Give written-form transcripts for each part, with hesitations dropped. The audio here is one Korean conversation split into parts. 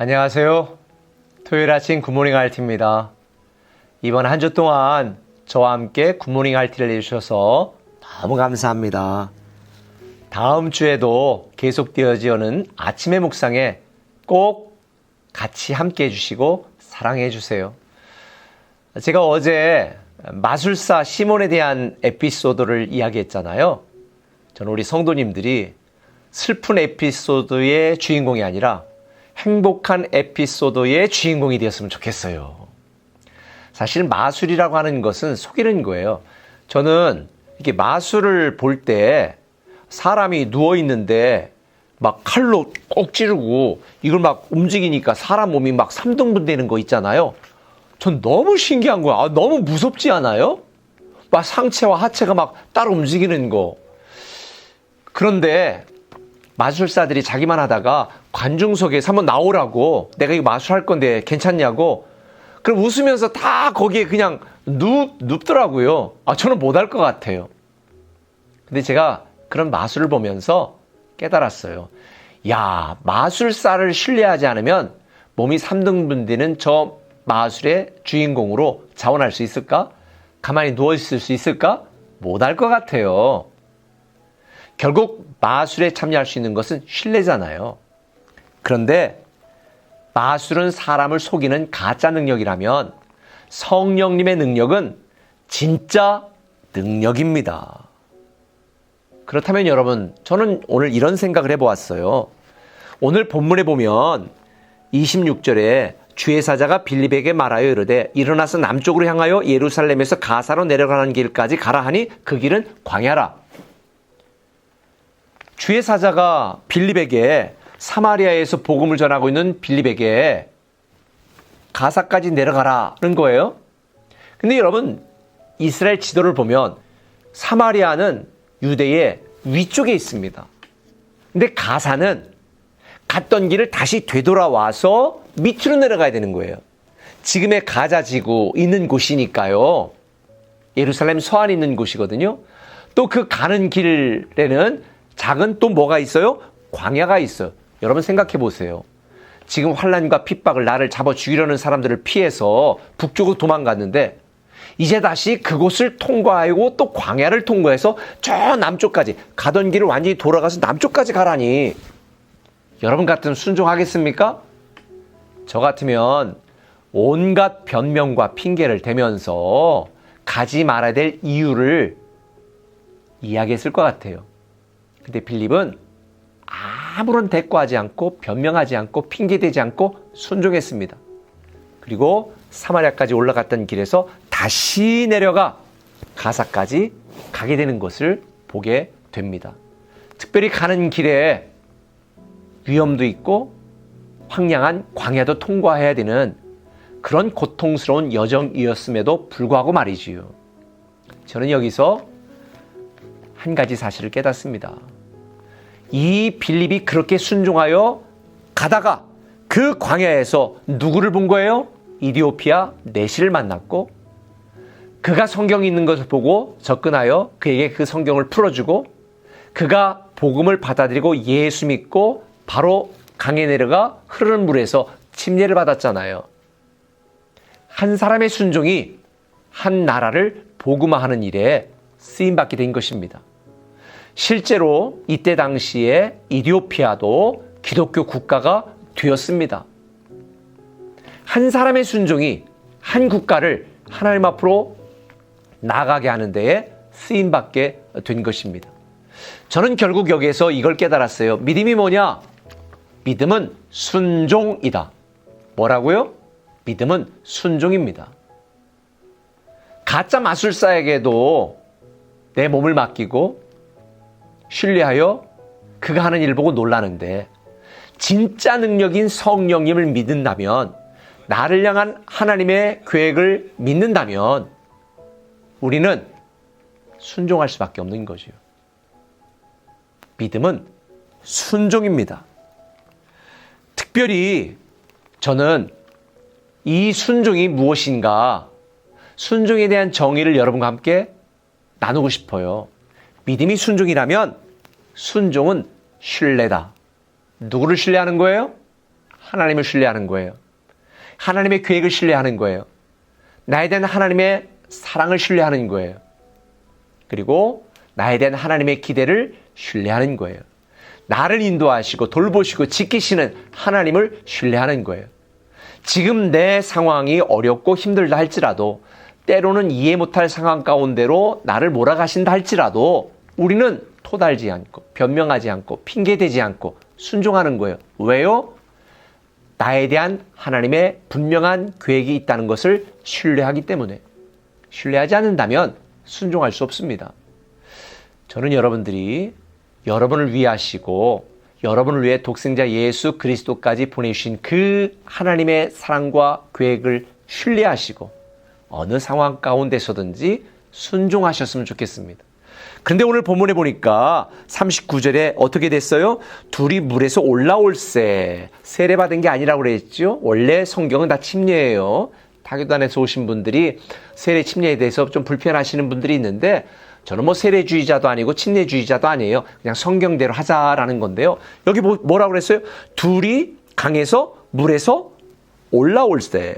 안녕하세요. 토요일 아침 굿모닝 RT입니다. 이번 한 주 동안 저와 함께 굿모닝 RT를 해주셔서 너무 감사합니다. 다음 주에도 계속되어지는 아침의 묵상에 꼭 같이 함께 해주시고 사랑해 주세요. 제가 어제 마술사 시몬에 대한 에피소드를 이야기했잖아요. 저는 우리 성도님들이 슬픈 에피소드의 주인공이 아니라 행복한 에피소드의 주인공이 되었으면 좋겠어요. 사실 마술이라고 하는 것은 속이는 거예요. 저는 이렇게 마술을 볼 때 사람이 누워있는데 막 칼로 꼭 찌르고 이걸 막 움직이니까 사람 몸이 막 3등분 되는 거 있잖아요. 전 너무 신기한 거야. 너무 무섭지 않아요? 막 상체와 하체가 막 따로 움직이는 거. 그런데 마술사들이 자기만 하다가 관중석에서 한번 나오라고, 내가 이거 마술할 건데 괜찮냐고, 그럼 웃으면서 다 거기에 그냥 눕더라고요. 저는 못할 것 같아요. 근데 제가 그런 마술을 보면서 깨달았어요. 야, 마술사를 신뢰하지 않으면 몸이 3등분 되는 저 마술의 주인공으로 자원할 수 있을까? 가만히 누워있을 수 있을까? 못할 것 같아요. 결국 마술에 참여할 수 있는 것은 신뢰잖아요. 그런데 마술은 사람을 속이는 가짜 능력이라면 성령님의 능력은 진짜 능력입니다. 그렇다면 여러분, 저는 오늘 이런 생각을 해보았어요. 오늘 본문에 보면 26절에 주의 사자가 빌립에게 말하여 이르되 일어나서 남쪽으로 향하여 예루살렘에서 가사로 내려가는 길까지 가라 하니 그 길은 광야라. 주의 사자가 빌립에게, 사마리아에서 복음을 전하고 있는 빌립에게 가사까지 내려가라는 거예요. 근데 여러분, 이스라엘 지도를 보면 사마리아는 유대의 위쪽에 있습니다. 근데 가사는 갔던 길을 다시 되돌아와서 밑으로 내려가야 되는 거예요. 지금의 가자 지구 있는 곳이니까요. 예루살렘 서안에 있는 곳이거든요. 또 그 가는 길에는 작은 또 뭐가 있어요? 광야가 있어요. 여러분 생각해 보세요. 지금 환난과 핍박을 나를 잡아 죽이려는 사람들을 피해서 북쪽으로 도망갔는데 이제 다시 그곳을 통과하고 또 광야를 통과해서 저 남쪽까지 가던 길을 완전히 돌아가서 남쪽까지 가라니 여러분 같으면 순종하겠습니까? 저 같으면 온갖 변명과 핑계를 대면서 가지 말아야 될 이유를 이야기했을 것 같아요. 근데 빌립은 아무런 대꾸하지 않고 변명하지 않고 핑계대지 않고 순종했습니다. 그리고 사마리아까지 올라갔던 길에서 다시 내려가 가사까지 가게 되는 것을 보게 됩니다. 특별히 가는 길에 위험도 있고 황량한 광야도 통과해야 되는 그런 고통스러운 여정이었음에도 불구하고 말이지요. 저는 여기서 한 가지 사실을 깨닫습니다. 이 빌립이 그렇게 순종하여 가다가 그 광야에서 누구를 본 거예요? 이디오피아 내시를 만났고 그가 성경이 있는 것을 보고 접근하여 그에게 그 성경을 풀어주고 그가 복음을 받아들이고 예수 믿고 바로 강에 내려가 흐르는 물에서 침례를 받았잖아요. 한 사람의 순종이 한 나라를 복음화하는 일에 쓰임받게 된 것입니다. 실제로 이때 당시에 이디오피아도 기독교 국가가 되었습니다. 한 사람의 순종이 한 국가를 하나님 앞으로 나가게 하는 데에 쓰임받게 된 것입니다. 저는 결국 여기에서 이걸 깨달았어요. 믿음이 뭐냐? 믿음은 순종이다. 뭐라고요? 믿음은 순종입니다. 가짜 마술사에게도 내 몸을 맡기고 신뢰하여 그가 하는 일 보고 놀라는데 진짜 능력인 성령님을 믿는다면, 나를 향한 하나님의 계획을 믿는다면 우리는 순종할 수밖에 없는 거죠. 믿음은 순종입니다. 특별히 저는 이 순종이 무엇인가, 순종에 대한 정의를 여러분과 함께 나누고 싶어요. 믿음이 순종이라면 순종은 신뢰다. 누구를 신뢰하는 거예요? 하나님을 신뢰하는 거예요. 하나님의 계획을 신뢰하는 거예요. 나에 대한 하나님의 사랑을 신뢰하는 거예요. 그리고 나에 대한 하나님의 기대를 신뢰하는 거예요. 나를 인도하시고 돌보시고 지키시는 하나님을 신뢰하는 거예요. 지금 내 상황이 어렵고 힘들다 할지라도, 때로는 이해 못할 상황 가운데로 나를 몰아가신다 할지라도 우리는 토달지 않고 변명하지 않고 핑계대지 않고 순종하는 거예요. 왜요? 나에 대한 하나님의 분명한 계획이 있다는 것을 신뢰하기 때문에. 신뢰하지 않는다면 순종할 수 없습니다. 저는 여러분들이 여러분을 위하시고 여러분을 위해 독생자 예수 그리스도까지 보내주신 그 하나님의 사랑과 계획을 신뢰하시고 어느 상황 가운데서든지 순종하셨으면 좋겠습니다. 그런데 오늘 본문에 보니까 39절에 어떻게 됐어요? 둘이 물에서 올라올세. 세례받은 게 아니라고 그랬죠. 원래 성경은 다 침례예요. 타교단에서 오신 분들이 세례 침례에 대해서 좀 불편하시는 분들이 있는데, 저는 뭐 세례주의자도 아니고 침례주의자도 아니에요. 그냥 성경대로 하자라는 건데요. 여기 뭐라고 그랬어요? 둘이 강에서 물에서 올라올세.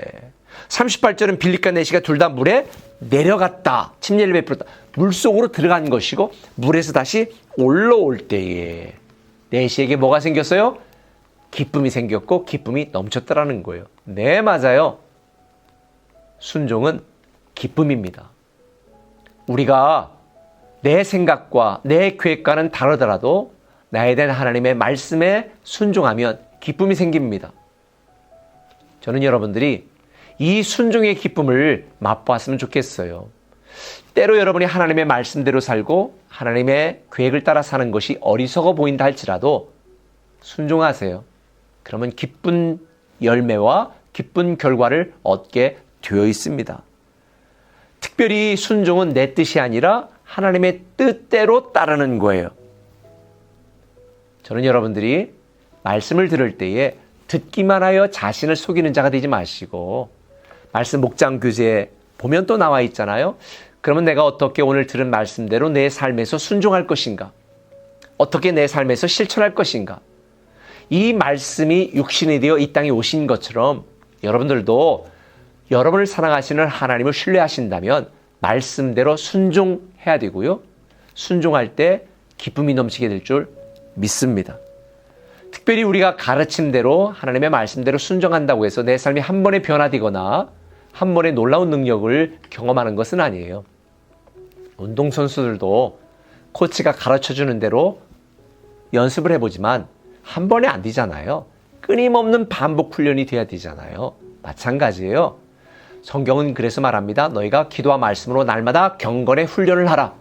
38절은 빌립과 내시가 둘 다 물에 내려갔다. 침례를 베풀었다. 물속으로 들어간 것이고 물에서 다시 올라올 때에 내시에게 뭐가 생겼어요? 기쁨이 생겼고 기쁨이 넘쳤다라는 거예요. 네, 맞아요. 순종은 기쁨입니다. 우리가 내 생각과 내 계획과는 다르더라도 나에 대한 하나님의 말씀에 순종하면 기쁨이 생깁니다. 저는 여러분들이 이 순종의 기쁨을 맛보았으면 좋겠어요. 때로 여러분이 하나님의 말씀대로 살고 하나님의 계획을 따라 사는 것이 어리석어 보인다 할지라도 순종하세요. 그러면 기쁜 열매와 기쁜 결과를 얻게 되어 있습니다. 특별히 순종은 내 뜻이 아니라 하나님의 뜻대로 따르는 거예요. 저는 여러분들이 말씀을 들을 때에 듣기만 하여 자신을 속이는 자가 되지 마시고, 말씀 목장 교재에 보면 또 나와 있잖아요. 그러면 내가 어떻게 오늘 들은 말씀대로 내 삶에서 순종할 것인가? 어떻게 내 삶에서 실천할 것인가? 이 말씀이 육신이 되어 이 땅에 오신 것처럼 여러분들도 여러분을 사랑하시는 하나님을 신뢰하신다면 말씀대로 순종해야 되고요. 순종할 때 기쁨이 넘치게 될 줄 믿습니다. 특별히 우리가 가르침대로 하나님의 말씀대로 순종한다고 해서 내 삶이 한 번에 변화되거나 한 번에 놀라운 능력을 경험하는 것은 아니에요. 운동선수들도 코치가 가르쳐주는 대로 연습을 해보지만 한 번에 안 되잖아요. 끊임없는 반복 훈련이 돼야 되잖아요. 마찬가지예요. 성경은 그래서 말합니다. 너희가 기도와 말씀으로 날마다 경건의 훈련을 하라.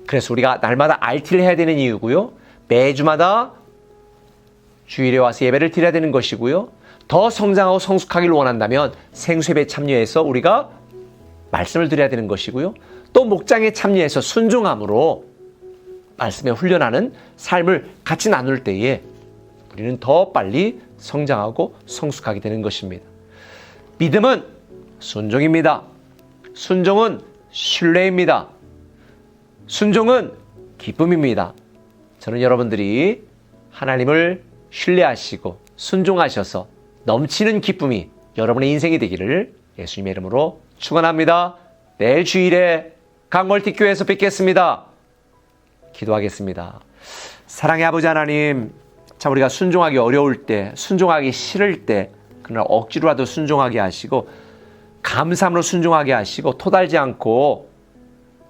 그래서 우리가 날마다 RT를 해야 되는 이유고요. 매주마다 주일에 와서 예배를 드려야 되는 것이고요. 더 성장하고 성숙하기를 원한다면 생수예배에 참여해서 우리가 말씀을 드려야 되는 것이고요. 또 목장에 참여해서 순종함으로 말씀에 훈련하는 삶을 같이 나눌 때에 우리는 더 빨리 성장하고 성숙하게 되는 것입니다. 믿음은 순종입니다. 순종은 신뢰입니다. 순종은 기쁨입니다. 저는 여러분들이 하나님을 신뢰하시고 순종하셔서 넘치는 기쁨이 여러분의 인생이 되기를 예수님의 이름으로 축원합니다. 내일 주일에 강멀티교회에서 뵙겠습니다. 기도하겠습니다. 사랑의 아버지 하나님, 참 우리가 순종하기 어려울 때, 순종하기 싫을 때, 그러나 억지로라도 순종하게 하시고 감사함으로 순종하게 하시고 토달지 않고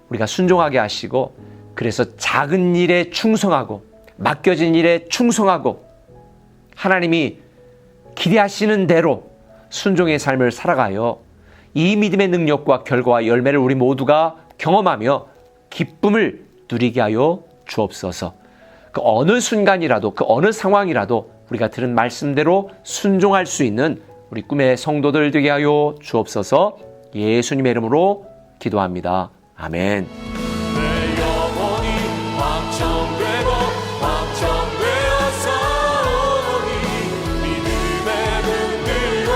우리가 순종하게 하시고, 그래서 작은 일에 충성하고 맡겨진 일에 충성하고 하나님이 기대하시는 대로 순종의 삶을 살아가요. 이 믿음의 능력과 결과와 열매를 우리 모두가 경험하며 기쁨을 누리게 하여 주옵소서. 그 어느 순간이라도, 그 어느 상황이라도 우리가 들은 말씀대로 순종할 수 있는 우리 꿈의 성도들 되게 하여 주옵소서. 예수님의 이름으로 기도합니다. 아멘. 내 영혼이 확정되고 확정되었사오니 믿음의 눈으로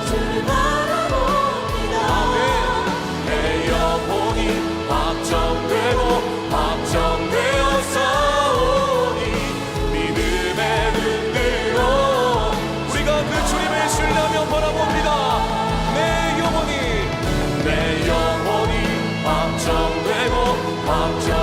주를 바라봅니다. 아멘. 내 영혼이 확정되고 확정되었사오니 믿음의 눈으로 우리가 확정